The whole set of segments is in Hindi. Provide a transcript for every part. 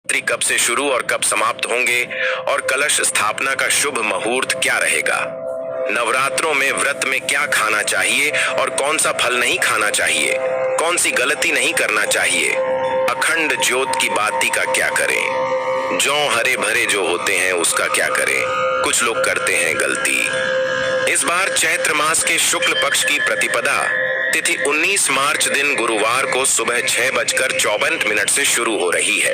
नवरात्रि कब से शुरू और कब समाप्त होंगे और कलश स्थापना का शुभ मुहूर्त क्या रहेगा। नवरात्रों में व्रत में क्या खाना चाहिए और कौन सा फल नहीं खाना चाहिए, कौन सी गलती नहीं करना चाहिए, अखंड ज्योत की बाती का क्या करें, जौ हरे भरे जो होते हैं उसका क्या करें, कुछ लोग करते हैं गलती। इस बार चैत्र मास के शुक्ल पक्ष की प्रतिपदा तिथि 19 मार्च दिन गुरुवार को सुबह 6:54 से शुरू हो रही है।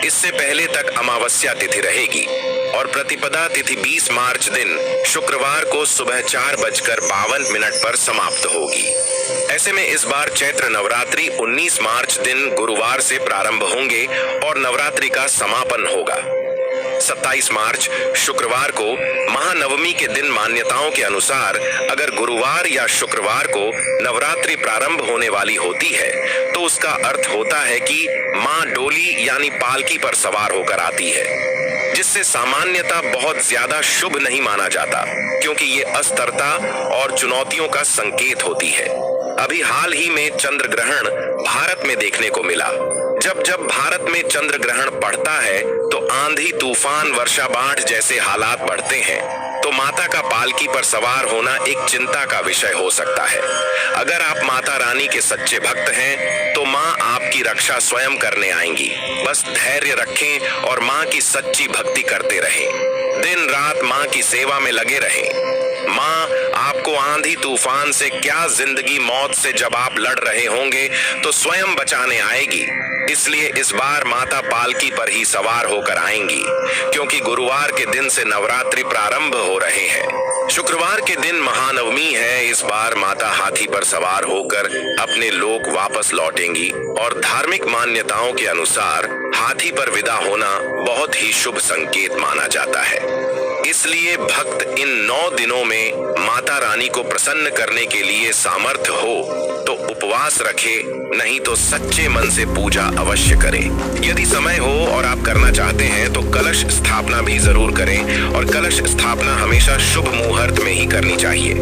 इससे पहले तक अमावस्या तिथि रहेगी और प्रतिपदा तिथि 20 मार्च दिन शुक्रवार को सुबह 4:52 पर समाप्त होगी। ऐसे में इस बार चैत्र नवरात्रि 19 मार्च दिन गुरुवार से प्रारंभ होंगे और नवरात्रि का समापन होगा। 27 मार्च शुक्रवार को महानवमी के दिन मान्यताओं के अनुसार अगर गुरुवार या शुक्रवार को नवरात्रि प्रारंभ होने वाली होती है तो उसका अर्थ होता है कि मां डोली यानी पालकी पर सवार होकर आती है, जिससे सामान्यता बहुत ज्यादा शुभ नहीं माना जाता क्योंकि ये अस्थिरता और चुनौतियों का संकेत होती है। अभी हाल ही में चंद्र ग्रहण भारत में देखने को मिला। जब जब भारत में चंद्र ग्रहण पड़ता है तो आंधी तूफान वर्षा बाढ़ जैसे हालात बढ़ते हैं, तो माता का पालकी पर सवार होना एक चिंता का विषय हो सकता है। अगर आप माता रानी के सच्चे भक्त हैं तो माँ आपकी रक्षा स्वयं करने आएंगी। बस धैर्य रखें और माँ की सच्ची भक्ति करते रहें, दिन रात माँ की सेवा में लगे रहें। माँ आपको आंधी तूफान से क्या जिंदगी मौत से जब आप लड़ रहे होंगे तो स्वयं बचाने आएगी। इसलिए इस बार माता पालकी पर ही सवार होकर आएंगी क्योंकि गुरुवार के दिन से नवरात्रि प्रारंभ हो रहे हैं। शुक्रवार के दिन महानवमी है। इस बार माता हाथी पर सवार होकर अपने लोक वापस लौटेंगी और धार्मिक मान्यताओं के अनुसार हाथी पर विदा होना बहुत ही शुभ संकेत माना जाता है। इसलिए भक्त इन 9 दिनों में माता रानी को प्रसन्न करने के लिए सामर्थ्य हो तो उपवास रखे, नहीं तो सच्चे मन से पूजा अवश्य करें। यदि समय हो और आप करना चाहते हैं तो कलश स्थापना भी जरूर करें और कलश स्थापना हमेशा शुभ मुहूर्त में ही करनी चाहिए,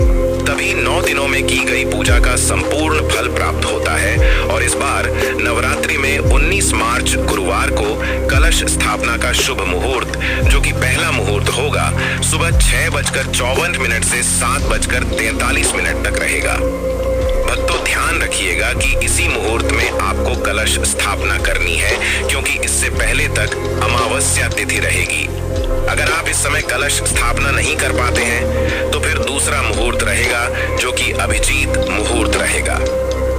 तभी 9 दिनों में की गई पूजा का संपूर्ण फल प्राप्त होता है। और इस बार नवरात्रि में 19 मार्च गुरुवार को कलश स्थापना का शुभ मुहूर्त, जो कि पहला मुहूर्त होगा, सुबह 6:54 से 7:43 तक रहेगा। भक्तों ध्यान रखिएगा कि इसी मुहूर्त में आपको कलश स्थापना करनी है क्योंकि इससे पहले तक अमावस्या तिथि रहेगी। अगर आप इस समय कलश स्थापना नहीं कर पाते हैं तो फिर दूसरा मुहूर्त रहेगा जो कि अभिजीत मुहूर्त रहेगा।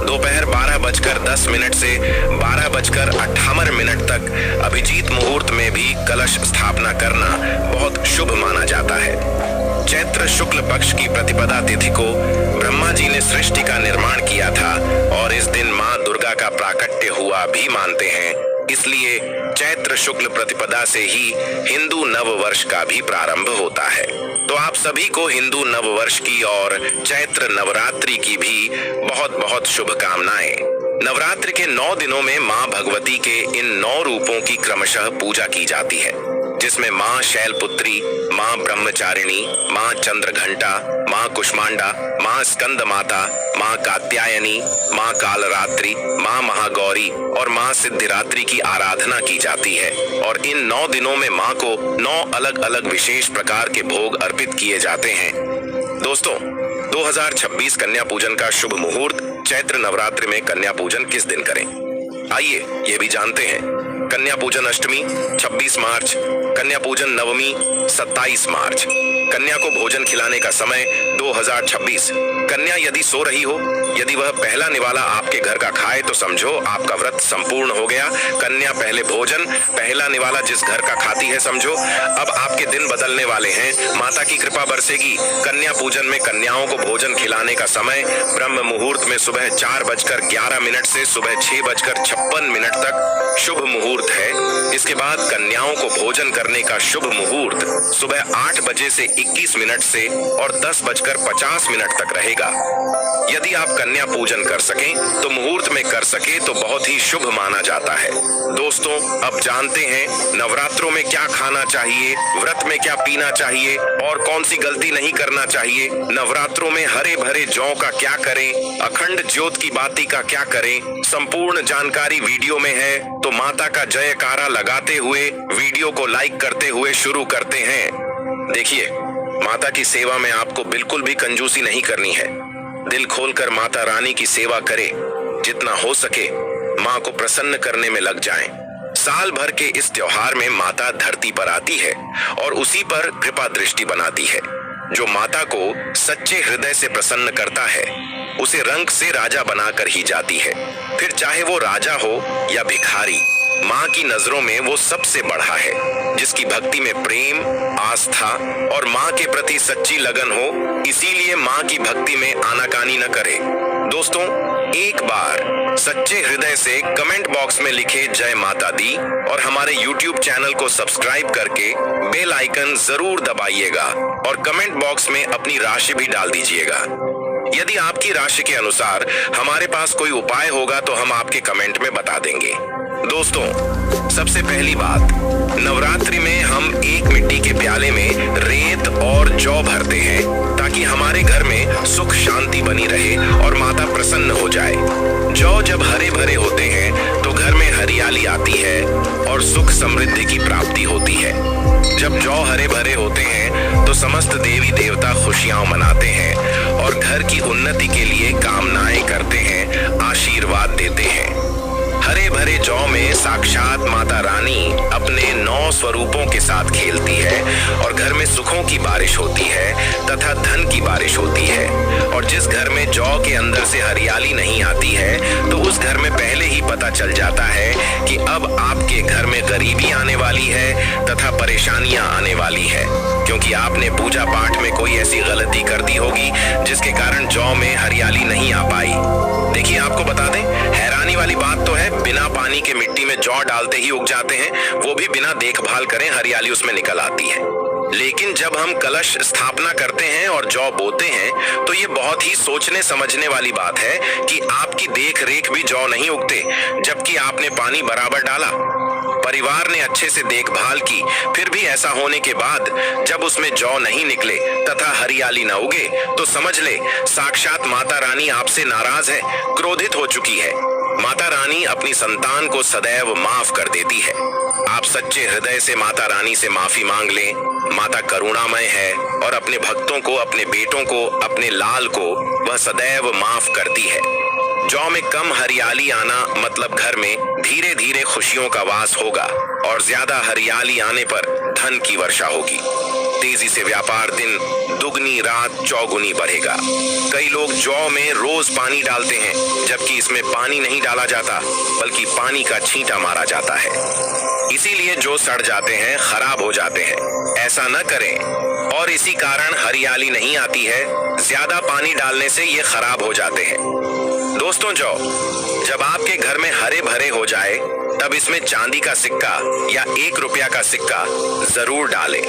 दोपहर 12:10 से 12:58 तक अभिजीत मुहूर्त में भी कलश स्थापना करना बहुत शुभ माना जाता है। चैत्र शुक्ल पक्ष की प्रतिपदा तिथि को ब्रह्मा जी ने सृष्टि का निर्माण किया था और इस दिन मां दुर्गा का प्राकट्य हुआ भी मानते हैं। इसलिए चैत्र शुक्ल प्रतिपदा से ही हिंदू नव वर्ष का भी प्रारंभ होता है। तो आप सभी को हिंदू नव वर्ष की और चैत्र नवरात्रि की भी बहुत बहुत शुभकामनाएं। नवरात्रि के 9 दिनों में मां भगवती के इन 9 रूपों की क्रमशः पूजा की जाती है, जिसमें मां शैलपुत्री, मां ब्रह्मचारिणी, मां चंद्रघंटा, मां कुष्मांडा, मां स्कंद माता, मां कात्यायनी, मां कालरात्रि, मां महागौरी और मां सिद्धिरात्रि की आराधना की जाती है। और इन 9 दिनों में मां को 9 अलग अलग विशेष प्रकार के भोग अर्पित किए जाते हैं। दोस्तों, 2026 कन्या पूजन का शुभ मुहूर्त चैत्र नवरात्रि में कन्या पूजन किस दिन करें, आइए ये भी जानते हैं। कन्या पूजन अष्टमी 26 मार्च, कन्या पूजन नवमी 27 मार्च। कन्या को भोजन खिलाने का समय 2026। कन्या यदि सो रही हो, यदि वह पहला निवाला आपके घर का खाए तो समझो आपका व्रत संपूर्ण हो गया। कन्या पहले भोजन, पहला निवाला जिस घर का खाती है समझो अब आपके दिन बदलने वाले हैं, माता की कृपा बरसेगी। कन्या पूजन में कन्याओं को भोजन खिलाने का समय ब्रह्म मुहूर्त में सुबह 4:11 से सुबह 6:56 तक शुभ मुहूर्त है। इसके बाद कन्याओं को भोजन करने का शुभ मुहूर्त सुबह 8 बजे से 21 मिनट से और 10:50 तक रहेगा। यदि आप कन्या पूजन कर सकें तो मुहूर्त में कर सके तो बहुत ही शुभ माना जाता है। दोस्तों, अब जानते हैं नवरात्रों में क्या खाना चाहिए, व्रत में क्या पीना चाहिए और कौन सी गलती नहीं करना चाहिए। नवरात्रों में हरे भरे जौ का क्या करें, अखंड ज्योत की बाती का क्या करें, संपूर्ण जानकारी वीडियो में है, तो माता का जयकारा लगा लगाते हुए, वीडियो को लाइक करते हुए शुरू करते हैं। देखिए, माता की सेवा में आपको बिल्कुल भी कंजूसी नहीं करनी है। दिल खोलकर माता रानी की सेवा करें। जितना हो सके माँ को प्रसन्न करने में लग जाएं। साल भर के इस त्योहार में माता धरती पर आती है और उसी पर कृपा दृष्टि बनाती है। जो माता को सच्चे हृदय से प्रसन्न करता है उसे रंग से राजा बनाकर ही जाती है। फिर चाहे वो राजा हो या भिखारी, माँ की नजरों में वो सबसे बड़ा है। जिसकी भक्ति में प्रेम, आस्था और माँ के प्रति सच्ची लगन हो, इसीलिए माँ की भक्ति में आनाकानी न करे। दोस्तों, एक बार सच्चे हृदय से कमेंट बॉक्स में लिखे जय माता दी और हमारे YouTube चैनल को सब्सक्राइब करके बेल आइकन जरूर दबाइएगा और कमेंट बॉक्स में अपनी राशि भी डाल दीजिएगा। यदि आपकी राशि के अनुसार हमारे पास कोई उपाय होगा तो हम आपके कमेंट में बता देंगे। दोस्तों, सबसे पहली बात, नवरात्रि में हम एक मिट्टी के प्याले में रेत और जौ भरते हैं ताकि हमारे घर में सुख शांति बनी रहे और माता प्रसन्न हो जाए। जौ जब हरे भरे होते हैं तो घर में हरियाली आती है और सुख समृद्धि की प्राप्ति होती है। जब जौ हरे भरे होते हैं तो समस्त देवी देवता खुशियां मनाते हैं और घर की उन्नति के लिए कामनाएं करते हैं, आशीर्वाद देते हैं। हरे भरे जौ में साक्षात माता रानी अपने 9 स्वरूपों के साथ खेलती है और घर में सुखों की बारिश होती है तथा धन की बारिश होती है। और जिस घर में जौ के अंदर से हरियाली नहीं आती है तो उस घर में पहले ही पता चल जाता है कि अब आपके घर में गरीबी आने वाली है तथा परेशानियां आने वाली है, क्योंकि आपने पूजा पाठ में कोई ऐसी गलती कर दी होगी जिसके कारण जौ में हरियाली नहीं आ पाई। देखिए, आपको बता दें, हैरानी वाली बात तो है, बिना पानी के मिट्टी में जौ डालते ही उग जाते हैं, वो भी बिना देखभाल करें हरियाली उसमें निकल आती है। लेकिन जब हम कलश स्थापना करते हैं और जौ बोते हैं तो ये बहुत ही सोचने समझने वाली बात है कि आपकी देख रेख भी जौ नहीं उगते, जबकि आपने पानी बराबर डाला, परिवार ने अच्छे से देखभाल की, फिर भी ऐसा होने के बाद जब उसमें जौ नहीं निकले तथा हरियाली न उगे तो समझ ले साक्षात माता रानी आपसे नाराज है, क्रोधित हो चुकी है। माता रानी अपनी संतान को सदैव माफ कर देती है। आप सच्चे हृदय से माता रानी से माफी मांग लें। माता करुणामय है और अपने भक्तों को, अपने बेटों को, अपने लाल को वह सदैव माफ करती है। जौ में कम हरियाली आना मतलब घर में धीरे धीरे खुशियों का वास होगा और ज्यादा हरियाली आने पर धन की वर्षा होगी। तेजी से व्यापार दिन दुगनी रात चौगुनी बढ़ेगा। कई लोग जौ में रोज पानी डालते हैं, जबकि इसमें पानी नहीं डाला जाता बल्कि पानी का छींटा मारा जाता है। इसीलिए जो सड़ जाते हैं, खराब हो जाते हैं। ऐसा न करें और इसी कारण हरियाली नहीं आती है। ज्यादा पानी डालने से ये खराब हो जाते हैं। दोस्तों, जौ जब आपके घर में हरे भरे हो जाए तब इसमें चांदी का सिक्का या 1 रुपया का सिक्का जरूर डालें।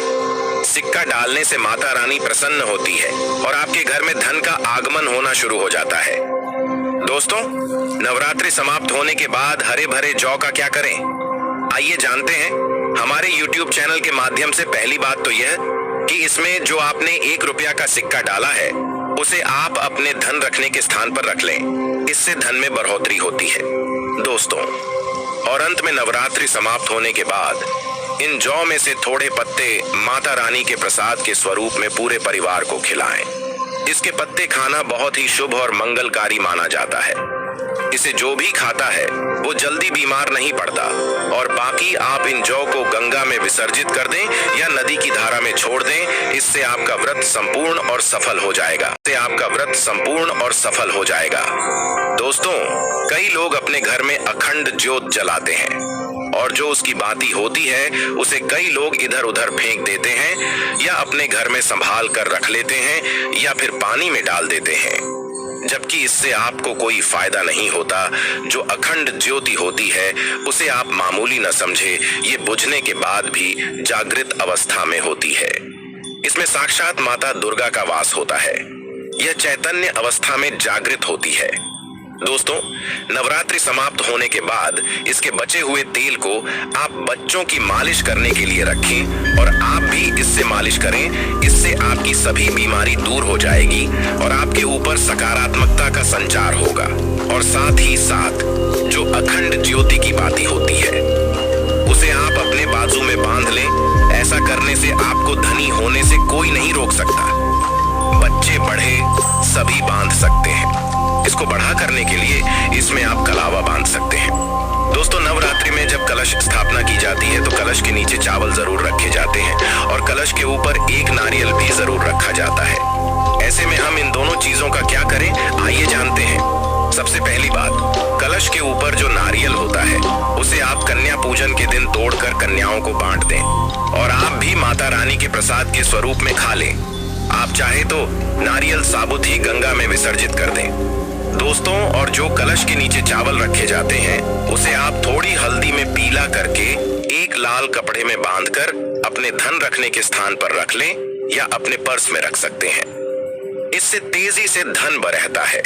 सिक्का डालने से माता रानी प्रसन्न होती है और आपके घर में धन का आगमन होना शुरू हो जाता है। दोस्तों, नवरात्रि समाप्त होने के बाद हरे भरे जौ का क्या करें, आइए जानते हैं। हमारे YouTube चैनल के माध्यम से पहली बात तो यह कि इसमें जो आपने 1 रुपया का सिक्का डाला है उसे आप अपने धन रखने के स्थान पर रख लें। इससे धन में बढ़ोतरी होती है। दोस्तों, और अंत में नवरात्रि समाप्त होने के बाद इन जौ में से थोड़े पत्ते माता रानी के प्रसाद के स्वरूप में पूरे परिवार को खिलाएं। इसके पत्ते खाना बहुत ही शुभ और मंगलकारी माना जाता है। इसे जो भी खाता है वो जल्दी बीमार नहीं पड़ता। और बाकी आप इन जौ को गंगा में विसर्जित कर दें या नदी की धारा में छोड़ दें। इससे आपका व्रत संपूर्ण और सफल हो जाएगा। दोस्तों, कई लोग अपने घर में अखंड ज्योत जलाते हैं और जो उसकी बाती होती है उसे कई लोग इधर उधर फेंक देते हैं या अपने घर में संभाल कर रख लेते हैं या फिर पानी में डाल देते हैं, जबकि इससे आपको कोई फायदा नहीं होता। जो अखंड ज्योति होती है उसे आप मामूली न समझे, ये बुझने के बाद भी जागृत अवस्था में होती है। इसमें साक्षात माता दुर्गा का वास होता है। यह चैतन्य अवस्था में जागृत होती है। दोस्तों, नवरात्रि समाप्त होने के बाद इसके बचे हुए तेल को आप बच्चों की मालिश करने के लिए रखें और आप भी इससे मालिश करें। इससे आपकी सभी बीमारी दूर हो जाएगी और आपके ऊपर सकारात्मकता का संचार होगा। और साथ ही साथ जो अखंड ज्योति की बाती होती है उसे आप करने से आपको धनी होने से कोई नहीं रोक सकता। बच्चे बड़े सभी बांध सकते हैं। इसको बढ़ा करने के लिए इसमें आप कलावा बांध सकते हैं। दोस्तों, नवरात्रि में जब कलश स्थापना की जाती है तो कलश के नीचे चावल जरूर रखे जाते हैं और कलश के ऊपर एक नारियल भी जरूर रखा जाता है। ऐसे में हम इन दोनों चीजों का क्या करें, आइए जानते हैं। सबसे पहली बात, कलश के ऊपर जो नारियल होता है उसे आप कन्या पूजन के दिन तोड़कर कन्याओं को बांट दें और आप भी माता रानी के प्रसाद के स्वरूप में खा लें। आप चाहे तो नारियल साबुत ही गंगा में विसर्जित कर दें। दोस्तों, और जो कलश के नीचे चावल रखे जाते हैं उसे आप थोड़ी हल्दी में पीला करके एक लाल कपड़े में बांधकर अपने धन रखने के स्थान पर रख लें या अपने पर्स में रख सकते हैं। इससे तेजी से धन बरहता है,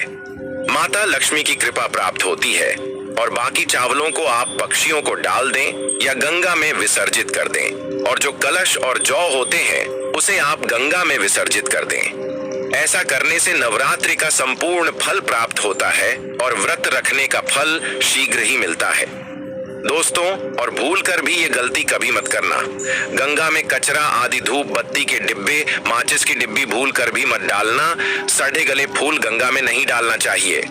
माता लक्ष्मी की कृपा प्राप्त होती है। और बाकी चावलों को आप पक्षियों को डाल दें या गंगा में विसर्जित कर दें और जो कलश और जौ होते हैं उसे आप गंगा में विसर्जित कर दें। ऐसा करने से नवरात्रि का संपूर्ण फल प्राप्त होता है और व्रत रखने का फल शीघ्र ही मिलता है। दोस्तों, और भूल कर भी ये गलती कभी मत करना। गंगा में कचरा आदि धूप बत्ती के डिब्बे, माचिस की डिब्बी भूल कर भी मत डालना। सड़े गले फूल गंगा में नहीं डालना चाहिए।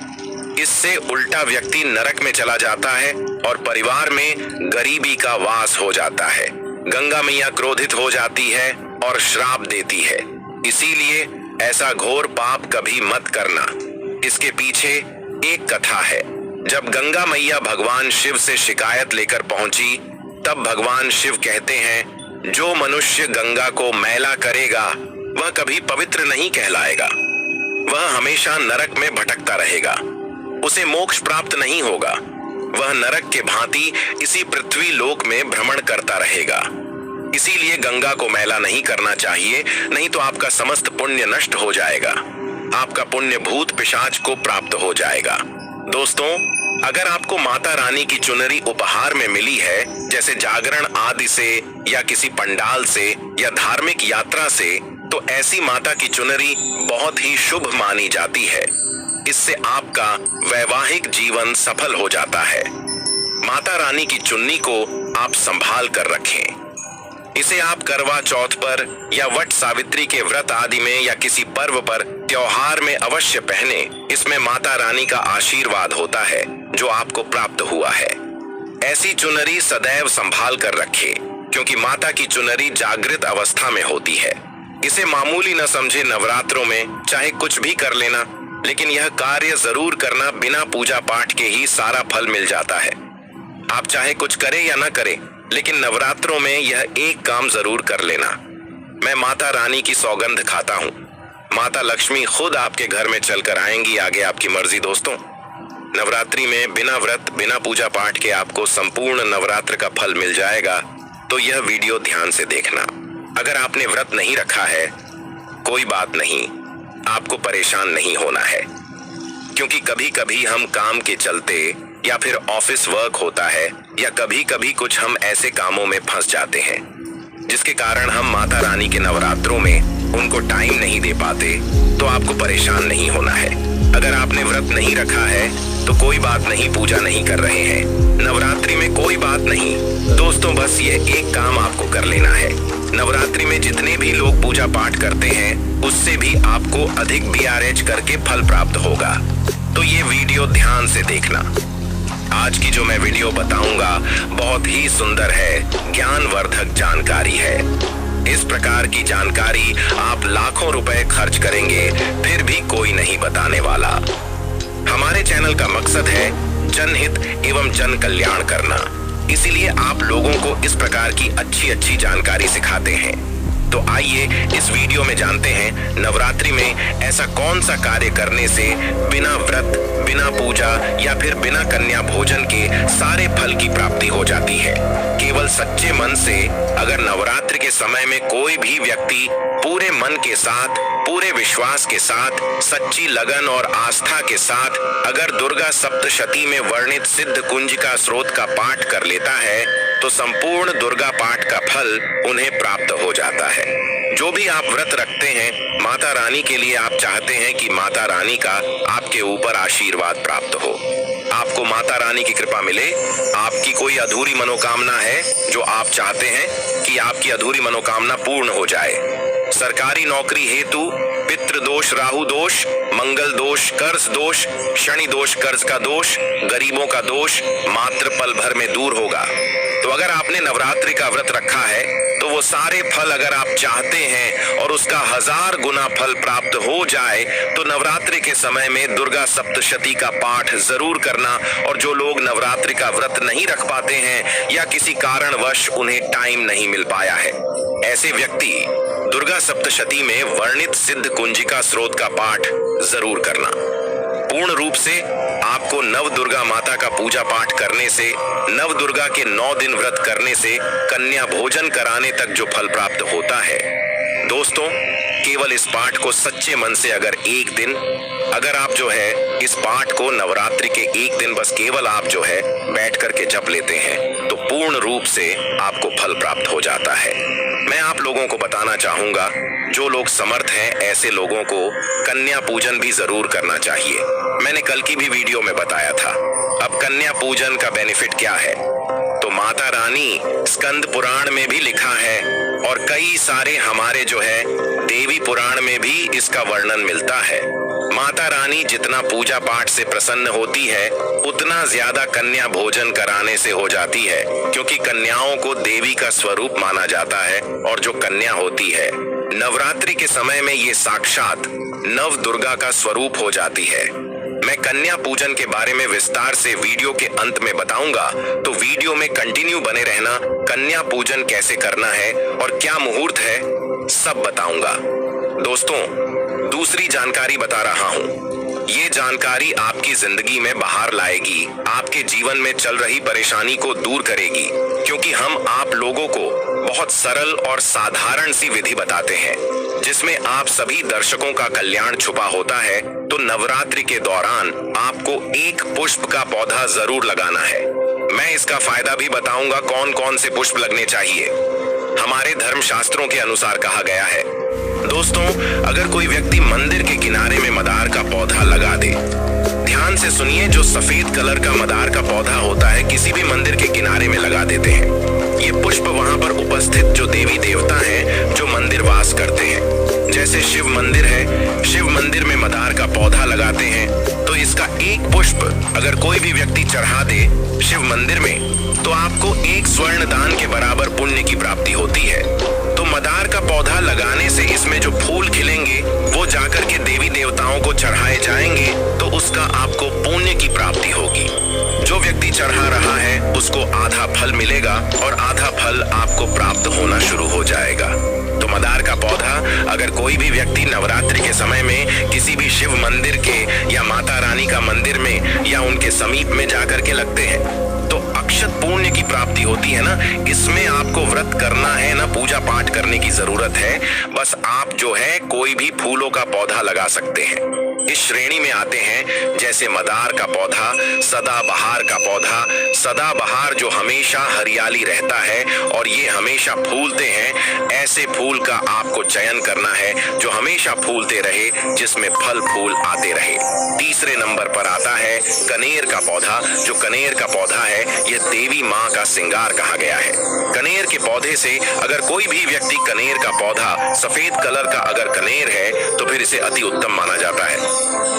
इससे उल्टा व्यक्ति नरक में चला जाता है और परिवार में गरीबी का वास हो जाता है। गंगा मैया क्रोधित हो जाती है और श्राप देती है। इसीलिए ऐसा घोर पाप कभी मत करना। इसके पीछे एक कथा है। जब गंगा मैया भगवान शिव से शिकायत लेकर पहुंची तब भगवान शिव कहते हैं, जो मनुष्य गंगा को मैला करेगा वह कभी पवित्र नहीं कहलाएगा। वह हमेशा नरक में भटकता रहेगा, उसे मोक्ष प्राप्त नहीं होगा। वह नरक के भांति इसी पृथ्वी लोक में भ्रमण करता रहेगा। इसीलिए गंगा को मैला नहीं करना चाहिए, नहीं तो आपका समस्त पुण्य नष्ट हो जाएगा। आपका पुण्य भूत पिशाच को प्राप्त हो जाएगा। दोस्तों, अगर आपको माता रानी की चुनरी उपहार में मिली है, जैसे जागरण आदि से या किसी पंडाल से या धार्मिक यात्रा से, तो ऐसी माता की चुनरी बहुत ही शुभ मानी जाती है। इससे आपका वैवाहिक जीवन सफल हो जाता है। माता रानी की चुन्नी को आप संभाल कर रखें। इसे आप करवा चौथ पर या वट सावित्री के व्रत आदि में या किसी पर्व पर, त्योहार में अवश्य पहने। इसमें माता रानी का आशीर्वाद होता है जो आपको प्राप्त हुआ है। ऐसी चुनरी सदैव संभाल कर रखें, क्योंकि माता की चुनरी जागृत अवस्था में होती है। इसे मामूली न समझे। नवरात्रों में चाहे कुछ भी कर लेना, लेकिन यह कार्य जरूर करना। बिना पूजा पाठ के ही सारा फल मिल जाता है। आप चाहे कुछ करें या ना करें, लेकिन नवरात्रों में यह एक काम जरूर कर लेना। मैं माता रानी की सौगंध खाता हूँ, माता लक्ष्मी खुद आपके घर में चलकर आएंगी। आगे आपकी मर्जी। दोस्तों, नवरात्रि में बिना व्रत बिना पूजा पाठ के आपको संपूर्ण नवरात्र का फल मिल जाएगा। तो यह वीडियो ध्यान से देखना। अगर आपने व्रत नहीं रखा है, कोई बात नहीं, आपको परेशान नहीं होना है, क्योंकि कभी कभी हम काम के चलते या फिर ऑफिस वर्क होता है या कभी कभी कुछ हम ऐसे कामों में फंस जाते हैं जिसके कारण हम माता रानी के नवरात्रों में उनको टाइम नहीं दे पाते। तो आपको परेशान नहीं होना है। अगर आपने व्रत नहीं रखा है तो कोई बात नहीं, पूजा नहीं कर रहे हैं नवरात्रि में, कोई बात नहीं। दोस्तों, बस ये एक काम आपको कर लेना है। नवरात्रि में जितने भी लोग पूजा पाठ करते हैं उससे भी आपको अधिक BRH करके फल प्राप्त होगा। तो ये वीडियो ध्यान से देखना। आज की जो मैं वीडियो बताऊंगा बहुत ही सुंदर है, ज्ञानवर्धक जानकारी है। इस प्रकार की जानकारी आप लाखों रुपए खर्च करेंगे फिर भी कोई नहीं बताने वाला। हमारे चैनल का मकसद है जनहित एवं जन कल्याण करना, इसीलिए आप लोगों को इस प्रकार की अच्छी अच्छी जानकारी सिखाते हैं। तो आइए इस वीडियो में जानते हैं नवरात्रि में ऐसा कौन सा कार्य करने से बिना व्रत बिना पूजा या फिर बिना कन्या भोजन के सारे फल की प्राप्ति हो जाती है। केवल सच्चे मन से अगर नवरात्रि के समय में कोई भी व्यक्ति पूरे मन के साथ, पूरे विश्वास के साथ, सच्ची लगन और आस्था के साथ अगर दुर्गा सप्तशती में वर्णित सिद्ध कुंजिका स्रोत का पाठ कर लेता है तो संपूर्ण दुर्गा पाठ का फल उन्हें प्राप्त हो जाता है। जो भी आप व्रत रखते हैं, माता रानी के लिए आप चाहते हैं कि माता रानी का आपके ऊपर आशीर्वाद प्राप्त हो, आपको माता रानी की कृपा मिले। आपकी कोई अधूरी मनोकामना है जो आप चाहते हैं कि आपकी अधूरी मनोकामना पूर्ण हो जाए। सरकारी नौकरी हेतु पितृ दोष, राहु दोष, मंगल दोष, कर्ज दोष, शनि दोष, कर्ज का दोष, गरीबों का दोष मात्र पल भर में दूर होगा। तो अगर आपने नवरात्रि का व्रत रखा है तो वो सारे फल अगर आप चाहते हैं और उसका 1000 गुना फल प्राप्त हो जाए तो नवरात्रि के समय में दुर्गा सप्तशती का पाठ जरूर करना। और जो लोग नवरात्रि का व्रत नहीं रख पाते हैं या किसी कारणवश उन्हें टाइम नहीं मिल पाया है, ऐसे व्यक्ति दुर्गा सप्तशती में वर्णित सिद्ध कुंजिका स्रोत का पाठ जरूर करना। पूर्ण रूप से आपको नव दुर्गा माता का पूजा पाठ करने से, नव दुर्गा के 9 दिन व्रत करने से, कन्या भोजन कराने तक जो फल प्राप्त होता है, दोस्तों केवल इस पाठ को सच्चे मन से अगर एक दिन, अगर आप जो है इस पाठ को नवरात्रि के एक दिन बस केवल आप जो है बैठ करके जप लेते हैं तो पूर्ण रूप से आपको फल प्राप्त हो जाता है। मैं आप लोगों को बताना चाहूंगा, जो लोग समर्थ हैं ऐसे लोगों को कन्या पूजन भी जरूर करना चाहिए। मैंने कल की भी वीडियो में बताया था। अब कन्या पूजन का बेनिफिट क्या है तो माता रानी स्कंद पुराण में भी लिखा है और कई सारे हमारे जो है देवी पुराण में भी इसका वर्णन मिलता है। माता रानी जितना पूजा पाठ से प्रसन्न होती है उतना ज्यादा कन्या भोजन कराने से हो जाती है, क्योंकि कन्याओं को देवी का स्वरूप माना जाता है और जो कन्या होती है नवरात्रि के समय में ये साक्षात नव दुर्गा का स्वरूप हो जाती है। मैं कन्या पूजन के बारे में विस्तार से वीडियो के अंत में बताऊंगा, तो वीडियो में कंटिन्यू बने रहना। कन्या पूजन कैसे करना है और क्या मुहूर्त है सब बताऊंगा। दोस्तों दूसरी जानकारी बता रहा हूं, ये जानकारी आपकी जिंदगी में बाहर लाएगी, आपके जीवन में चल रही परेशानी को दूर करेगी, क्योंकि हम आप लोगों को बहुत सरल और साधारण सी विधि बताते हैं जिसमें आप सभी दर्शकों का कल्याण छुपा होता है। तो नवरात्रि के दौरान आपको एक पुष्प का पौधा जरूर लगाना है। मैं इसका फायदा भी बताऊंगा कौन कौन से पुष्प लगने चाहिए। हमारे धर्म शास्त्रों के अनुसार कहा गया है दोस्तों, अगर कोई व्यक्ति मंदिर के किनारे में मदार का पौधा लगा दे, ध्यान से सुनिए, जो सफेद कलर का मदार का पौधा होता है किसी भी मंदिर के किनारे में लगा देते हैं। ये पुष्प वहां पर उपस्थित जो देवी देवता हैं जो मंदिर वास करते हैं, जैसे शिव मंदिर है, शिव मंदिर में मदार का पौधा लगाते हैं तो इसका एक पुष्प अगर कोई भी व्यक्ति चढ़ा दे शिव मंदिर में तो आपको एक स्वर्ण दान के बराबर पुण्य की प्राप्ति होती है। तो मदार का पौधा लगाने से इसमें जो फूल खिलेंगे वो जाकर के देवी देवताओं को चढ़ाए जाएंगे तो उसका आपको पुण्य की प्राप्ति होगी। जो व्यक्ति चढ़ा रहा है उसको आधा फल मिलेगा और आधा फल आपको प्राप्त होना शुरू हो जाएगा। तो मदार का पौधा अगर कोई भी व्यक्ति नवरात्रि के समय में किसी भी शिव मंदिर के या माता रानी का मंदिर में या उनके समीप में जाकर के लगते हैं तो अक्षत पुण्य की प्राप्ति होती है ना। इसमें आपको व्रत करना है ना, पूजा पाठ करने की जरूरत है, बस आप जो है कोई भी फूलों का पौधा लगा सकते हैं। इस श्रेणी में आते हैं जैसे मदार का पौधा, सदाबहार का पौधा। सदाबहार जो हमेशा हरियाली रहता है और ये हमेशा फूलते हैं, ऐसे फूल का आपको चयन करना है जो हमेशा फूलते रहे, जिसमें फल फूल आते रहे। तीसरे नंबर पर आता है कनेर का पौधा। जो कनेर का पौधा है यह देवी माँ का श्रृंगार कहा गया है। कनेर के पौधे से अगर कोई भी व्यक्ति कनेर का पौधा, सफेद कलर का अगर कनेर है तो फिर इसे अति उत्तम माना जाता है।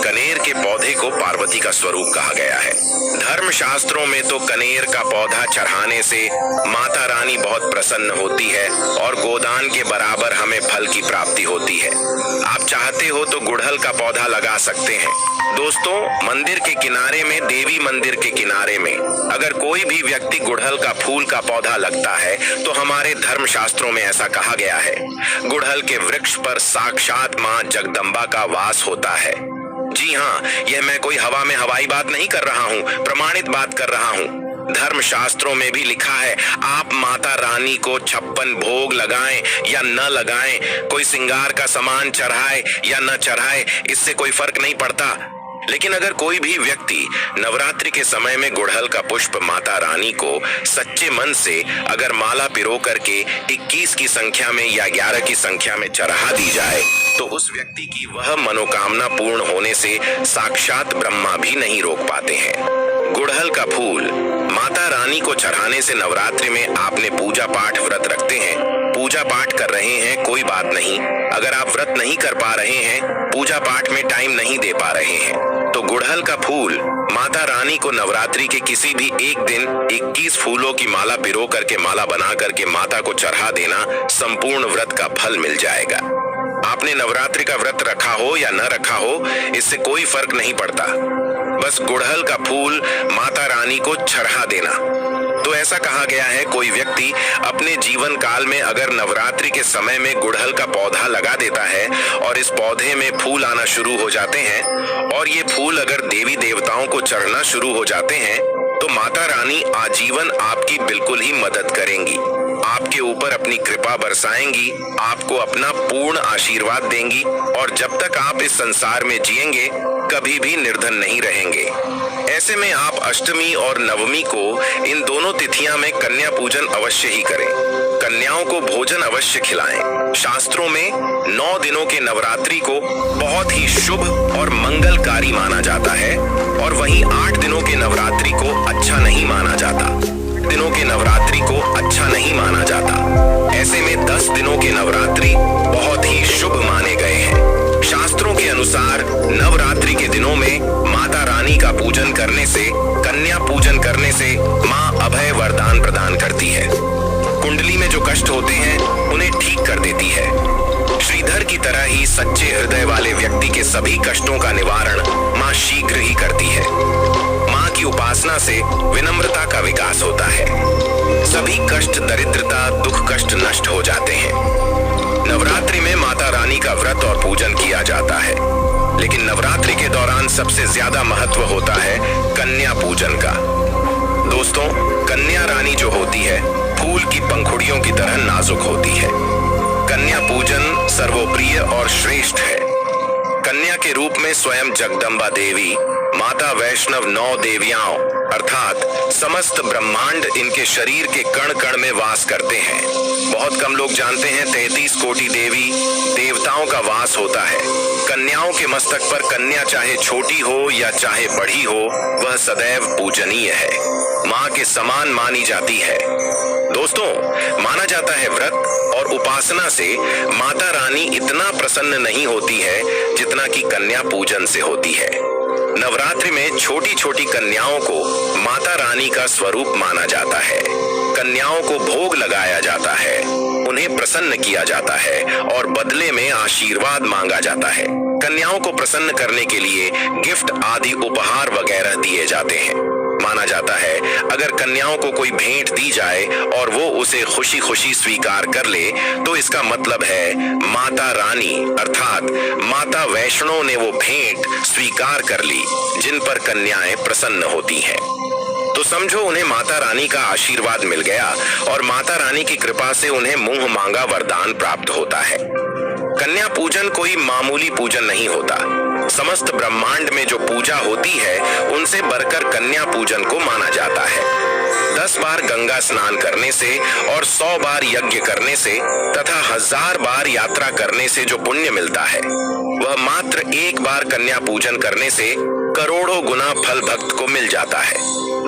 कनेर के पौधे को पार्वती का स्वरूप कहा गया है। धर्म शास्त्रों में तो कनेर का पौधा चढ़ाने से माता रानी बहुत प्रसन्न होती है और गोदान के बराबर हमें फल की प्राप्ति होती है। आप चाहते हो तो गुड़हल का पौधा लगा सकते हैं। दोस्तों मंदिर के किनारे में, देवी मंदिर के किनारे में अगर कोई भी व्यक्ति गुड़हल का फूल का पौधा लगता है तो हमारे धर्म शास्त्रों में ऐसा कहा गया है, गुड़हल के वृक्ष पर साक्षात मां जगदम्बा का वास होता है। जी हाँ, यह मैं कोई हवा में हवाई बात नहीं कर रहा हूँ, प्रमाणित बात कर रहा हूँ। धर्म शास्त्रों में भी लिखा है, आप माता रानी को 56 भोग लगाएं या न लगाएं, कोई श्रृंगार का सामान चढ़ाए या न चढ़ाए, इससे कोई फर्क नहीं पड़ता। लेकिन अगर कोई भी व्यक्ति नवरात्रि के समय में गुड़हल का पुष्प माता रानी को सच्चे मन से अगर माला पिरो करके 21 की संख्या में या 11 की संख्या में चढ़ा दी जाए तो उस व्यक्ति की वह मनोकामना पूर्ण होने से साक्षात ब्रह्मा भी नहीं रोक पाते हैं। गुड़हल का फूल माता रानी को चढ़ाने से नवरात्रि में आपने पूजा पाठ व्रत रखते हैं, पूजा पाठ कर रहे हैं, कोई बात नहीं। अगर आप व्रत नहीं कर पा रहे हैं, पूजा पाठ में टाइम नहीं दे पा रहे हैं, तो गुड़हल का फूल माता रानी को नवरात्रि के किसी भी एक दिन 21 फूलों की माला पिरो करके माला बना करके माता को चढ़ा देना संपूर्ण व्रत का फल मिल जाएगा। आपने नवरात्रि का व्रत रखा हो या न रखा हो, इससे कोई फर्क नहीं पड़ता। बस गुड़हल का फूल माता रानी को चढ़ा देना। तो ऐसा कहा गया है, कोई व्यक्ति अपने जीवन काल में अगर नवरात्रि के समय में गुड़हल का पौधा लगा देता है और इस पौधे में फूल आना शुरू हो जाते हैं और ये फूल अगर देवी देवताओं को चढ़ना शुरू हो जाते हैं तो माता रानी आजीवन आपकी बिल्कुल ही मदद करेंगी, आपके ऊपर अपनी कृपा बरसाएंगी, आपको अपना पूर्ण आशीर्वाद देंगी और जब तक आप इस संसार में जिएंगे कभी भी निर्धन नहीं रहेंगे। ऐसे में आप अष्टमी और नवमी को इन दोनों तिथियां में कन्या पूजन अवश्य ही करें। कन्याओं को भोजन अवश्य खिलाएं। शास्त्रों में 9 दिनों के नवरात्रि को बहुत ही शुभ और मंगलकारी माना जाता है और वहीं 8 दिनों के नवरात्रि को अच्छा नहीं माना जाता। दिनों के नवरात्रि को अच्छा नहीं माना जाता। ऐसे में 10 दिनों के नवरात्रि बहुत ही शुभ माने गए हैं। शास्त्रों के अनुसार नवरात्रि के दिनों में माता रानी का पूजन करने से, कन्या पूजन करने से माँ अभय वरदान प्रदान करती है। कुंडली में जो कष्ट होते हैं उन्हें ठीक कर देती है। श्रीधर की तरह ही सच्चे हृदय वाले व्यक्ति के सभी कष्टों का निवारण माँ शीघ्र ही करती है। माँ की उपासना से विनम्रता का विकास होता है। सभी कष्ट, दरिद्रता, दुख कष्ट नष्ट हो जाते हैं। नवरात्रि में माता रानी का व्रत और पूजन किया जाता है, लेकिन नवरात्रि के दौरान सबसे ज्यादा महत्व होता है कन्या पूजन का। दोस्तों, कन्या रानी जो होती है फूल की पंखुड़ियों की तरह नाजुक होती है। कन्या पूजन सर्वप्रिय और श्रेष्ठ है। कन्या के रूप में स्वयं जगदम्बा देवी, माता वैष्णव 9 देवियां अर्थात समस्त ब्रह्मांड इनके शरीर के कण कण में वास करते हैं। बहुत कम लोग जानते हैं 33 कोटि देवी देवताओं का वास होता है। कन्याओं के मस्तक पर कन्या चाहे छोटी हो या चाहे बड़ी हो, वह सदैव पूजनीय है, माँ के समान मानी जाती है। दोस्तों, माना जाता है व्रत और उपासना से माता रानी इतना प्रसन्न नहीं होती है जितना कि कन्या पूजन से होती है। नवरात्रि में छोटी छोटी कन्याओं को माता रानी का स्वरूप माना जाता है। कन्याओं को भोग लगाया जाता है, उन्हें प्रसन्न किया जाता है और बदले में आशीर्वाद मांगा जाता है। कन्याओं को प्रसन्न करने के लिए गिफ्ट आदि उपहार वगैरह दिए जाते हैं। माना जाता है अगर कन्याओं को कोई भेंट दी जाए और वो उसे खुशी खुशी स्वीकार कर ले तो इसका मतलब है माता रानी अर्थात माता वैष्णो ने वो भेंट स्वीकार कर ली जिन पर कन्याएं प्रसन्न होती हैं। तो समझो उन्हें माता रानी का आशीर्वाद मिल गया और माता रानी की कृपा से उन्हें मुंह मांगा वरदान प्राप्त होता है। कन्या पूजन कोई मामूली पूजन नहीं होता। समस्त ब्रह्मांड में जो पूजा होती है उनसे बढ़कर कन्या पूजन को माना जाता है। 10 बार गंगा स्नान करने से और 100 बार यज्ञ करने से तथा 1000 बार यात्रा करने से जो पुण्य मिलता है वह मात्र एक बार कन्या पूजन करने से करोड़ों गुना फल भक्त को मिल जाता है।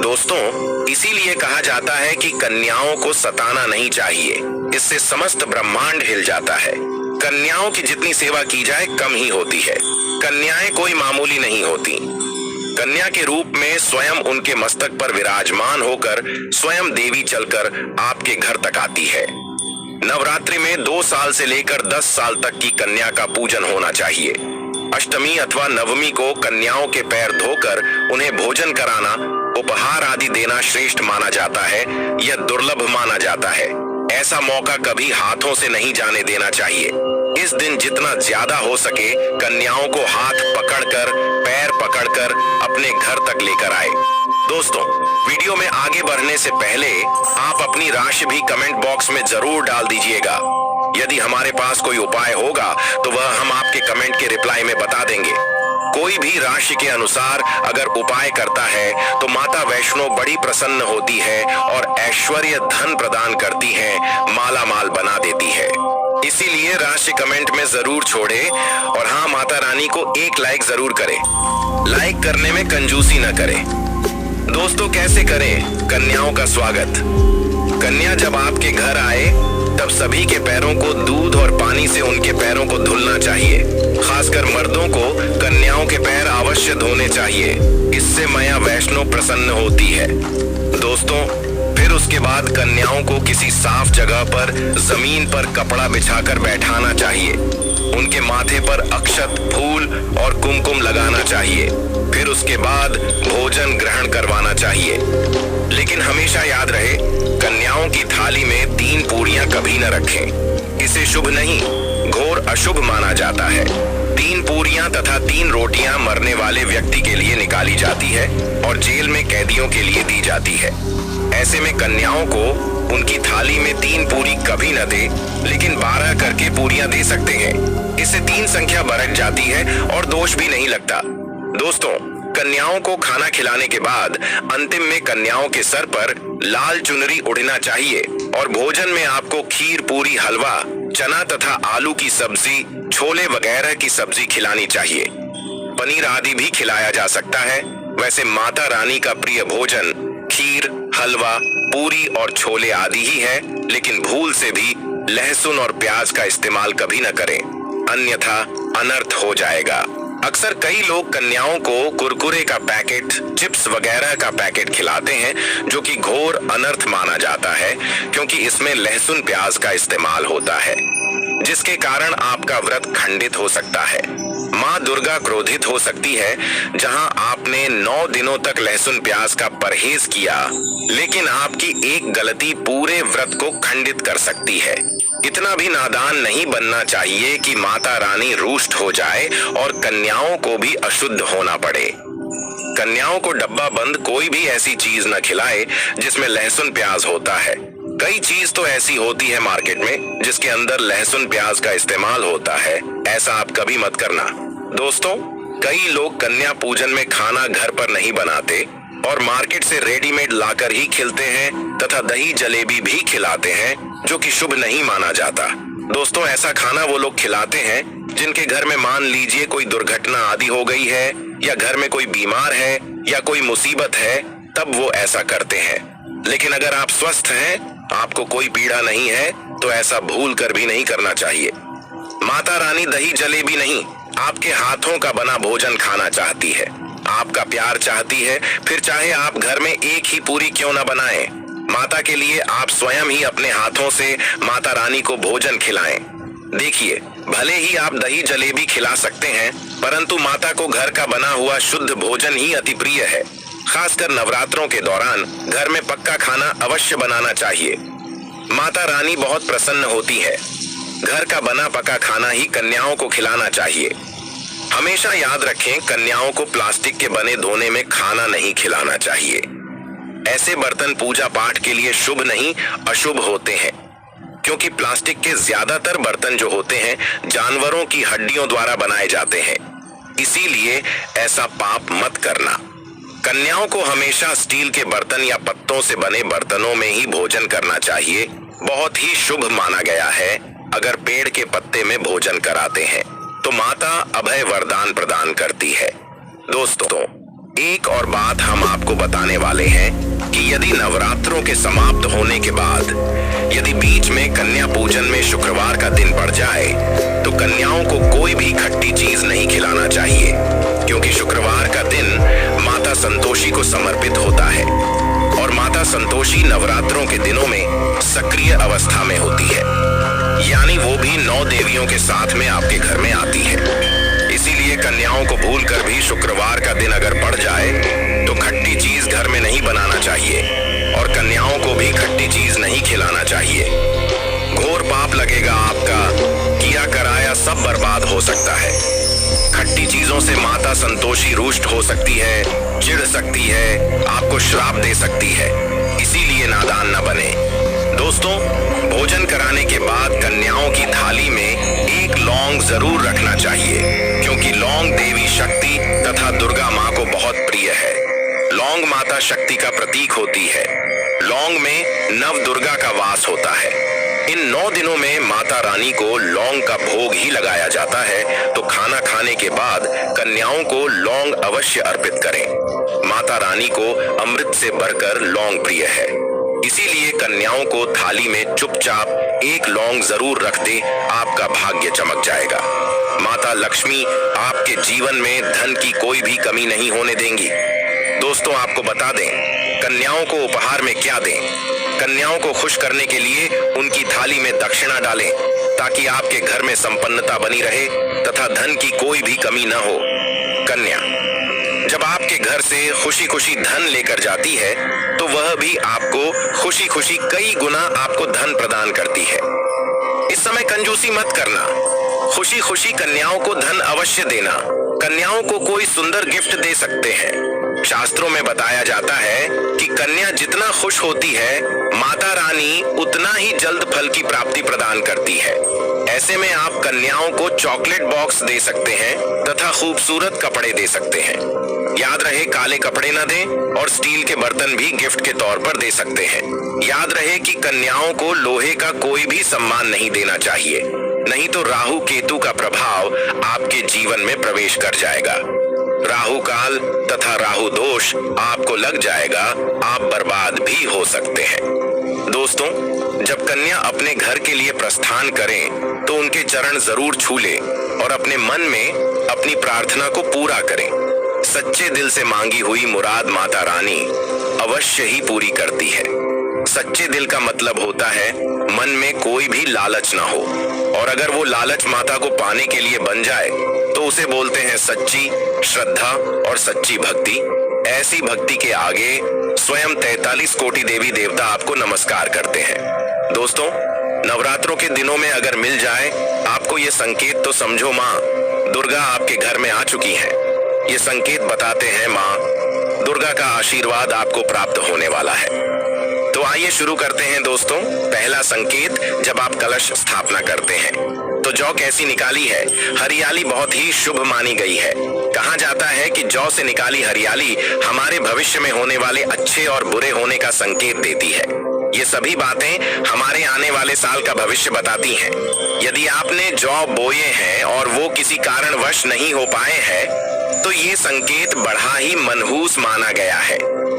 दोस्तों, इसीलिए कहा जाता है कि कन्याओं को सताना नहीं चाहिए, इससे समस्त ब्रह्मांड हिल जाता है। कन्याओं की जितनी सेवा की जाए कम ही होती है। कन्याएं कोई मामूली नहीं होती। कन्या के रूप में स्वयं उनके मस्तक पर विराजमान होकर स्वयं देवी चलकर आपके घर तक आती है। नवरात्रि में 2 साल से लेकर 10 साल तक की कन्या का पूजन होना चाहिए। अष्टमी अथवा नवमी को कन्याओं के पैर धोकर उन्हें भोजन कराना, उपहार आदि देना श्रेष्ठ माना जाता है। यह दुर्लभ माना जाता है। ऐसा मौका कभी हाथों से नहीं जाने देना चाहिए। इस दिन जितना ज्यादा हो सके कन्याओं को हाथ पकड़कर, पैर पकड़कर अपने घर तक लेकर आए। दोस्तों, वीडियो में आगे बढ़ने से पहले आप अपनी राशि भी कमेंट बॉक्स में जरूर डाल दीजिएगा। यदि हमारे पास कोई उपाय होगा तो वह हम आपके कमेंट के रिप्लाई में बता देंगे। कोई भी राशि के अनुसार अगर उपाय करता है तो माता वैष्णो बड़ी प्रसन्न होती है और ऐश्वर्य धन प्रदान करती है, माला माल बना देती है। इसीलिए राशि कमेंट में जरूर छोड़े और हाँ, माता रानी को एक लाइक जरूर करें। लाइक करने में कंजूसी न करें। दोस्तों, कैसे करें कन्याओं का स्वागत? कन्या जब आपके घर आए तब सभी के पैरों को दूध और पानी से उनके पैरों को धुलना चाहिए। खासकर मर्दों को कन्याओं के पैर अवश्य धोने चाहिए। इससे मैया वैष्णो प्रसन्न होती है। दोस्तों, फिर उसके बाद कन्याओं को किसी साफ जगह पर जमीन पर कपड़ा बिछाकर बैठाना चाहिए। उनके माथे पर अक्षत, फूल और कुमकुम लगाना चाहिए। फिर उसके बाद भोजन ग्रहण करवाना चाहिए। लेकिन हमेशा याद रहे, कन्याओं की थाली में 3 पूरियां कभी न रखें। इसे शुभ नहीं, घोर अशुभ माना जाता है। 3 पूरियां तथा 3 रोटियां मरने वाले व्यक्ति के लिए निकाली जाती है और जेल में कैदियों के लिए दी जाती है। ऐसे में कन्याओं को उनकी थाली में 3 पूरी कभी न दे, लेकिन 12 करके पूरियां दे सकते हैं। इससे 3 संख्या बढ़ जाती है और दोष भी नहीं लगता। दोस्तों, कन्याओं को खाना खिलाने के बाद अंतिम में कन्याओं के सर पर लाल चुनरी उड़ना चाहिए और भोजन में आपको खीर, पूरी, हलवा, चना तथा आलू की सब्जी, छोले वगैरह की सब्जी खिलानी चाहिए। पनीर आदि भी खिलाया जा सकता है। वैसे माता रानी का प्रिय भोजन खीर, हलवा, पूरी और छोले आदि ही है, लेकिन भूल से भी लहसुन और प्याज का इस्तेमाल कभी न करें, अन्यथा अनर्थ हो जाएगा। अक्सर कई लोग कन्याओं को कुरकुरे का पैकेट, चिप्स वगैरह का पैकेट खिलाते हैं, जो कि घोर अनर्थ माना जाता है, क्योंकि इसमें लहसुन प्याज का इस्तेमाल होता है, जिसके कारण आपका व्रत खंडित हो सकता है। माँ दुर्गा क्रोधित हो सकती है। जहां आपने 9 दिनों तक लहसुन प्याज का परहेज किया, लेकिन आपकी एक गलती पूरे व्रत को खंडित कर सकती है। इतना भी नादान नहीं बनना चाहिए कि माता रानी रुष्ट हो जाए और कन्याओं को भी अशुद्ध होना पड़े। कन्याओं को डब्बा बंद कोई भी ऐसी चीज न खिलाए जिसमें लहसुन प्याज होता है। कई चीज तो ऐसी होती है मार्केट में जिसके अंदर लहसुन प्याज का इस्तेमाल होता है। ऐसा आप कभी मत करना। दोस्तों, कई लोग कन्या पूजन में खाना घर पर नहीं बनाते और मार्केट से रेडीमेड लाकर ही खिलते हैं तथा दही जलेबी भी खिलाते हैं, जो कि शुभ नहीं माना जाता। दोस्तों, ऐसा खाना वो लोग खिलाते हैं जिनके घर में मान लीजिए कोई दुर्घटना आदि हो गई है, या घर में कोई बीमार है, या कोई मुसीबत है, तब वो ऐसा करते हैं। लेकिन अगर आप स्वस्थ हैं, आपको कोई पीड़ा नहीं है, तो ऐसा भूल कर भी नहीं करना चाहिए। माता रानी दही जलेबी नहीं, आपके हाथों का बना भोजन खाना चाहती है। आपका प्यार चाहती है, फिर चाहे आप घर में एक ही पूरी क्यों न बनाएं, माता के लिए आप स्वयं ही अपने हाथों से माता रानी को भोजन खिलाएं। देखिए, भले ही आप दही जलेबी खिला सकते हैं, परंतु माता को घर का बना हुआ शुद्ध भोजन ही अति प्रिय है। खासकर नवरात्रों के दौरान घर में पक्का खाना अवश्य बनाना चाहिए। माता रानी बहुत प्रसन्न होती है। घर का बना पका खाना ही कन्याओं को खिलाना चाहिए। हमेशा याद रखें, कन्याओं को प्लास्टिक के बने धोने में खाना नहीं खिलाना चाहिए। ऐसे बर्तन पूजा पाठ के लिए शुभ नहीं, अशुभ होते हैं, क्योंकि प्लास्टिक के ज्यादातर बर्तन जो होते हैं जानवरों की हड्डियों द्वारा बनाए जाते हैं। इसीलिए ऐसा पाप मत करना। कन्याओं को हमेशा स्टील के बर्तन या पत्तों से बने बर्तनों में ही भोजन करना चाहिए। बहुत ही शुभ माना गया है। अगर पेड़ के पत्ते में भोजन कराते हैं तो माता अभय वरदान प्रदान करती है। दोस्तों, एक और बात हम आपको बताने वाले हैं कि यदि नवरात्रों के समाप्त होने के बाद यदि बीच में कन्या पूजन में शुक्रवार का दिन पड़ जाए तो कन्याओं को कोई भी खट्टी चीज नहीं खिलाना चाहिए, क्योंकि शुक्रवार का दिन माता संतोषी को समर्पित होता है और माता संतोषी नवरात्रों के दिनों में सक्रिय अवस्था में होती है, यानी वो भी 9 देवियों के साथ में आपके घर में आती है। इसीलिए कन्याओं को भूल कर भी शुक्रवार का दिन अगर पड़ जाए तो खट्टी चीज घर में नहीं बनाना चाहिए और कन्याओं को भी खट्टी चीज नहीं खिलाना चाहिए। घोर पाप लगेगा आपका, किया कराया सब बर्बाद हो सकता है। खट्टी चीजों से माता संतोषी रुष्ट हो सकती है, चिढ़ सकती है, आपको श्राप दे सकती है। इसीलिए नादान न बने। दोस्तों, भोजन कराने के बाद कन्याओं की थाली में 1 लौंग जरूर रखना चाहिए, क्योंकि लौंग देवी शक्ति तथा दुर्गा माँ को बहुत प्रिय है। लौंग माता शक्ति का प्रतीक होती है। लौंग में नव दुर्गा का वास होता है। इन 9 दिनों में माता रानी को लौंग का भोग ही लगाया जाता है, तो खाना खाने के बाद कन्याओं को लौंग अवश्य अर्पित करें। माता रानी को अमृत से बढ़कर लौंग प्रिय है, इसीलिए कन्याओं को थाली में चुपचाप एक लौंग जरूर रख दे, आपका भाग्य चमक जाएगा। माता लक्ष्मी आपके जीवन में धन की कोई भी कमी नहीं होने देंगी। दोस्तों, आपको बता दें, कन्याओं को उपहार में क्या दें। कन्याओं को खुश करने के लिए उनकी थाली में दक्षिणा डालें, ताकि आपके घर में संपन्नता बनी रहे तथा धन की कोई भी कमी न हो। कन्या जब आपके घर से खुशी खुशी धन लेकर जाती है, तो वह भी आपको खुशी खुशी कई गुना आपको धन प्रदान करती है। इस समय कंजूसी मत करना, खुशी खुशी कन्याओं को धन अवश्य देना। कन्याओं को कोई सुंदर गिफ्ट दे सकते हैं। शास्त्रों में बताया जाता है कि कन्या जितना खुश होती है, माता रानी उतना ही जल्द फल की प्राप्ति प्रदान करती है। ऐसे में आप कन्याओं को चॉकलेट बॉक्स दे सकते हैं तथा खूबसूरत कपड़े दे सकते हैं। याद रहे, काले कपड़े न दें और स्टील के बर्तन भी गिफ्ट के तौर पर दे सकते हैं। याद रहे कि कन्याओं को लोहे का कोई भी सम्मान नहीं देना चाहिए, नहीं तो राहु केतु का प्रभाव आपके जीवन में प्रवेश कर जाएगा। राहु काल तथा राहु दोष आपको लग जाएगा, आप बर्बाद भी हो सकते हैं। दोस्तों, जब कन्या अपने घर के लिए प्रस्थान करें, तो उनके चरण जरूर छू ले और अपने मन में अपनी प्रार्थना को पूरा करें। सच्चे दिल से मांगी हुई मुराद माता रानी अवश्य ही पूरी करती है। सच्चे दिल का मतलब होता है मन में कोई भी लालच ना हो, और अगर वो लालच माता को पाने के लिए बन जाए तो उसे बोलते हैं सच्ची श्रद्धा और सच्ची भक्ति। ऐसी भक्ति के आगे स्वयं 43 कोटि देवी देवता आपको नमस्कार करते हैं। दोस्तों, नवरात्रों के दिनों में अगर मिल जाए आपको ये संकेत, तो समझो माँ दुर्गा आपके घर में आ चुकी है। ये संकेत बताते हैं माँ दुर्गा का आशीर्वाद आपको प्राप्त होने वाला है। तो आइए शुरू करते हैं दोस्तों। पहला संकेत, जब आप कलश स्थापना करते हैं तो जौ कैसी निकाली है? हरियाली बहुत ही शुभ मानी गई है। कहा जाता है कि जौ से निकाली हरियाली हमारे भविष्य में होने वाले अच्छे और बुरे होने का संकेत देती है। ये सभी बातें हमारे आने वाले साल का भविष्य बताती हैं। यदि आपने जौ बोए हैं और वो किसी कारणवश नहीं हो पाए हैं, तो ये संकेत बड़ा ही मनहूस माना गया है।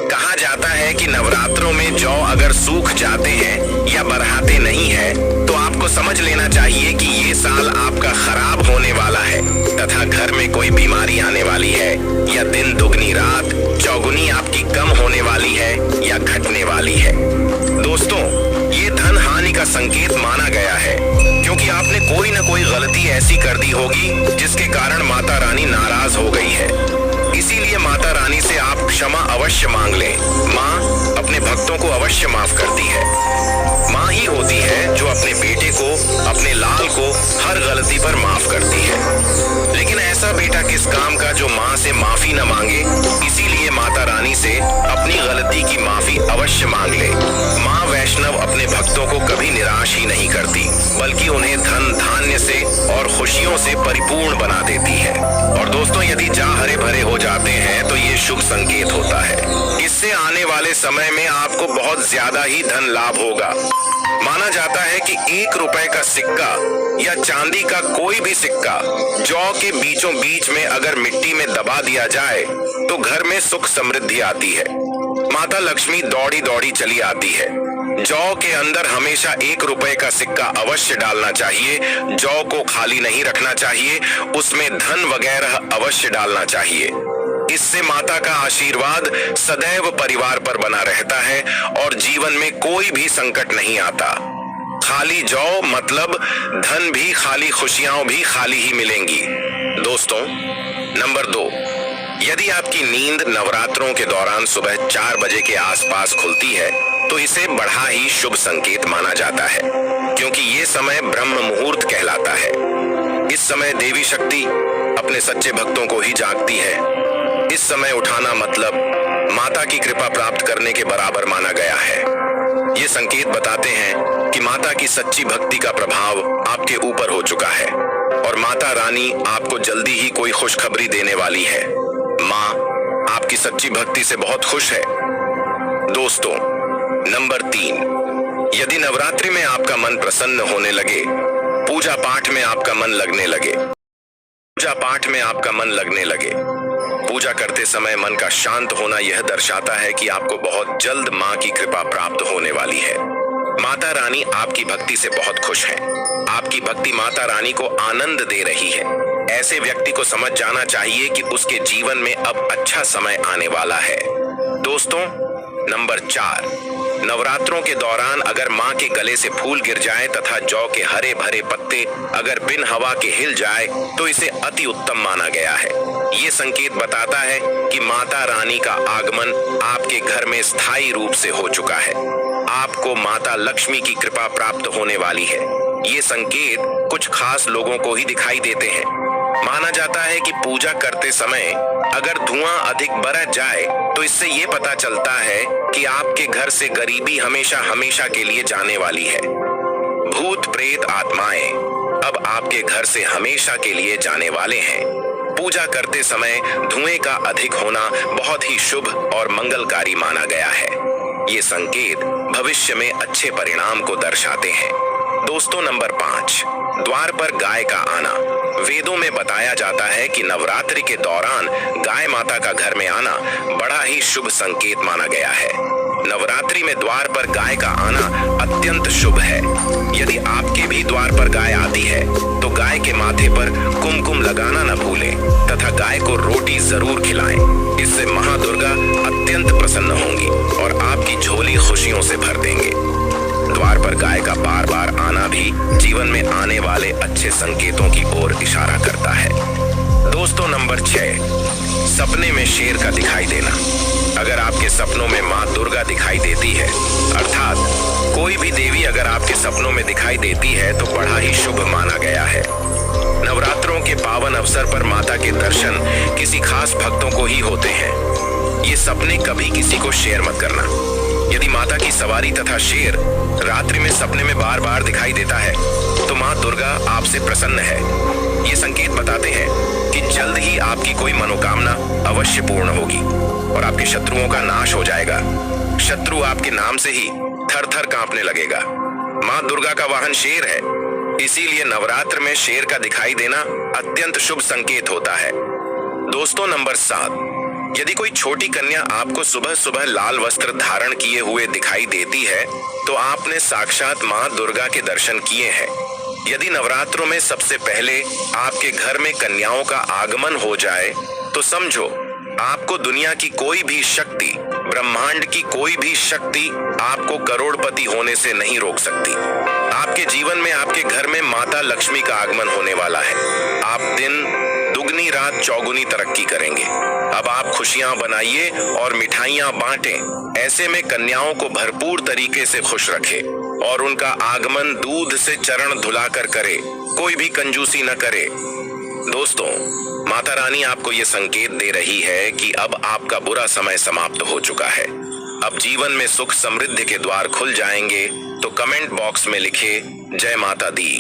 कहा जाता है कि नवरात्रों में जौ अगर सूख जाते हैं या बरहाते नहीं है, तो आपको समझ लेना चाहिए कि ये साल आपका खराब होने वाला है तथा घर में कोई बीमारी आने वाली है, या दिन दुगनी रात चौगुनी आपकी कम होने वाली है या घटने वाली है। दोस्तों, ये धन हानि का संकेत माना गया है, क्योंकि आपने कोई न कोई गलती ऐसी कर दी होगी जिसके कारण माता रानी नाराज हो गई है। इसीलिए माता रानी से आप क्षमा अवश्य मांग लें। माँ अपने भक्तों को अवश्य माफ करती है। माँ ही होती है जो अपने बेटे को, अपने लाल को हर गलती पर माफ करती है। लेकिन ऐसा बेटा किस काम का जो माँ से माफी न मांगे। इसीलिए माता रानी से अपनी गलती की माफी अवश्य मांग ले। माँ वैष्णव अपने भक्तों को कभी निराश ही नहीं करती, बल्कि उन्हें धन धान्य से और खुशियों से परिपूर्ण बना देती है। और दोस्तों, यदि जा हरे भरे हो जाते हैं तो ये शुभ संकेत होता है। इससे आने वाले समय में आपको बहुत ज्यादा ही धन लाभ होगा। माना जाता है कि 1 रुपए का सिक्का या चांदी का कोई भी सिक्का जौ के बीचों बीच में अगर मिट्टी में दबा दिया जाए तो घर में सुख समृद्धि आती है। माता लक्ष्मी दौड़ी दौड़ी चली आती है। जौ के अंदर हमेशा 1 रुपए का सिक्का अवश्य डालना चाहिए। जौ को खाली नहीं रखना चाहिए, उसमें धन वगैरह अवश्य डालना चाहिए। इससे माता का आशीर्वाद सदैव परिवार पर बना रहता है और जीवन में कोई भी संकट नहीं आता। खाली जौ मतलब धन भी खाली, खुशियां भी खाली ही मिलेंगी। दोस्तों, नंबर 2, यदि आपकी नींद नवरात्रों के दौरान सुबह 4 बजे के आसपास खुलती है तो इसे बड़ा ही शुभ संकेत माना जाता है, क्योंकि ये समय ब्रह्म मुहूर्त कहलाता है। इस समय देवी शक्ति अपने सच्चे भक्तों को ही जागती है। इस समय उठाना मतलब माता की कृपा प्राप्त करने के बराबर माना गया है। ये संकेत बताते हैं कि माता की सच्ची भक्ति का प्रभाव आपके ऊपर हो चुका है। और माता रानी आपको जल्दी ही कोई खुशखबरी देने वाली है। माँ आपकी सच्ची भक्ति से बहुत खुश है। दोस्तों, नंबर 3, यदि नवरात्रि में आपका मन प्रसन्न होने लगे, पूजा पाठ में आपका मन लगने लगे, पूजा करते समय मन का शांत होना यह दर्शाता है कि आपको बहुत जल्द माँ की कृपा प्राप्त होने वाली है। माता रानी आपकी भक्ति से बहुत खुश हैं। आपकी भक्ति माता रानी को आनंद दे रही है। ऐसे व्यक्ति को समझ जाना चाहिए कि उसके जीवन में अब अच्छा समय आने वाला है। दोस्तों, नंबर 4, नवरात्रों के दौरान अगर माँ के गले से फूल गिर जाए तथा जौ के हरे भरे पत्ते अगर बिन हवा के हिल जाए तो इसे अति उत्तम माना गया है। ये संकेत बताता है कि माता रानी का आगमन आपके घर में स्थायी रूप से हो चुका है। आपको माता लक्ष्मी की कृपा प्राप्त होने वाली है। ये संकेत कुछ खास लोगों को ही दिखाई देते हैं। माना जाता है कि पूजा करते समय अगर धुआं अधिक बरस जाए तो इससे ये पता चलता है कि आपके घर से गरीबी हमेशा हमेशा के लिए जाने वाली है। भूत प्रेत आत्माएं अब आपके घर से हमेशा के लिए जाने वाले हैं। पूजा करते समय धुएं का अधिक होना बहुत ही शुभ और मंगलकारी माना गया है। ये संकेत भविष्य में अच्छे परिणाम को दर्शाते हैं। दोस्तों, नंबर 5, द्वार पर गाय का आना। वेदों में बताया जाता है कि नवरात्रि के दौरान गाय माता का घर में आना बड़ा ही शुभ संकेत माना गया है। नवरात्रि में द्वार पर गाय का आना अत्यंत शुभ है। यदि आपके भी द्वार पर गाय आती है तो गाय के माथे पर कुमकुम लगाना न भूलें तथा गाय को रोटी जरूर खिलाएं। इससे महादुर्गा अत्यंत प्रसन्न होंगी और आपकी झोली खुशियों से भर देंगे। द्वार पर गाय का बार बार आना भी जीवन में आने वाले अच्छे संकेतों की ओर इशारा करता है। दोस्तों, नंबर 6, सपने में शेर का दिखाई देना। अगर आपके सपनों में माँ दुर्गा दिखाई देती है, अर्थात कोई भी देवी अगर आपके सपनों में दिखाई देती है तो बड़ा ही शुभ माना गया है। नवरात्रों के पावन अवसर पर माता के दर्शन किसी खास भक्तों को ही होते हैं। ये सपने कभी किसी को शेयर मत करना। यदि माता की सवारी तथा शेर रात्रि में सपने में बार बार दिखाई देता है तो माँ दुर्गा आपसे प्रसन्न है। ये संकेत बताते हैं कि जल्द ही आपकी कोई मनोकामना अवश्य पूर्ण होगी और आपके शत्रुओं का नाश हो जाएगा। शत्रु आपके नाम से ही थर थर कांपने लगेगा। माँ दुर्गा का वाहन शेर है, इसीलिए नवरात्र में शेर का दिखाई देना अत्यंत शुभ संकेत होता है। दोस्तों, नंबर 7, यदि कोई छोटी कन्या आपको सुबह सुबह लाल वस्त्र धारण किए हुए दिखाई देती है तो आपने साक्षात माँ दुर्गा के दर्शन किए हैं। यदि नवरात्रों में सबसे पहले आपके घर में कन्याओं का आगमन हो जाए तो समझो आपको दुनिया की कोई भी शक्ति, ब्रह्मांड की कोई भी शक्ति आपको करोड़पति होने से नहीं रोक सकती। आपके जीवन में आपके घर में माता लक्ष्मी का आगमन होने वाला है। आप दिन दुगनी रात चौगुनी तरक्की करेंगे। अब आप खुशियां बनाइए और मिठाइयां बांटें। ऐसे में कन्याओं को भरपूर तरीके से खुश रखें और उनका आगमन दूध से चरण धुलाकर करे, कोई भी कंजूसी न करे। दोस्तों, माता रानी आपको ये संकेत दे रही है कि अब आपका बुरा समय समाप्त हो चुका है। अब जीवन में सुख समृद्धि के द्वार खुल जाएंगे। तो कमेंट बॉक्स में लिखे जय माता दी।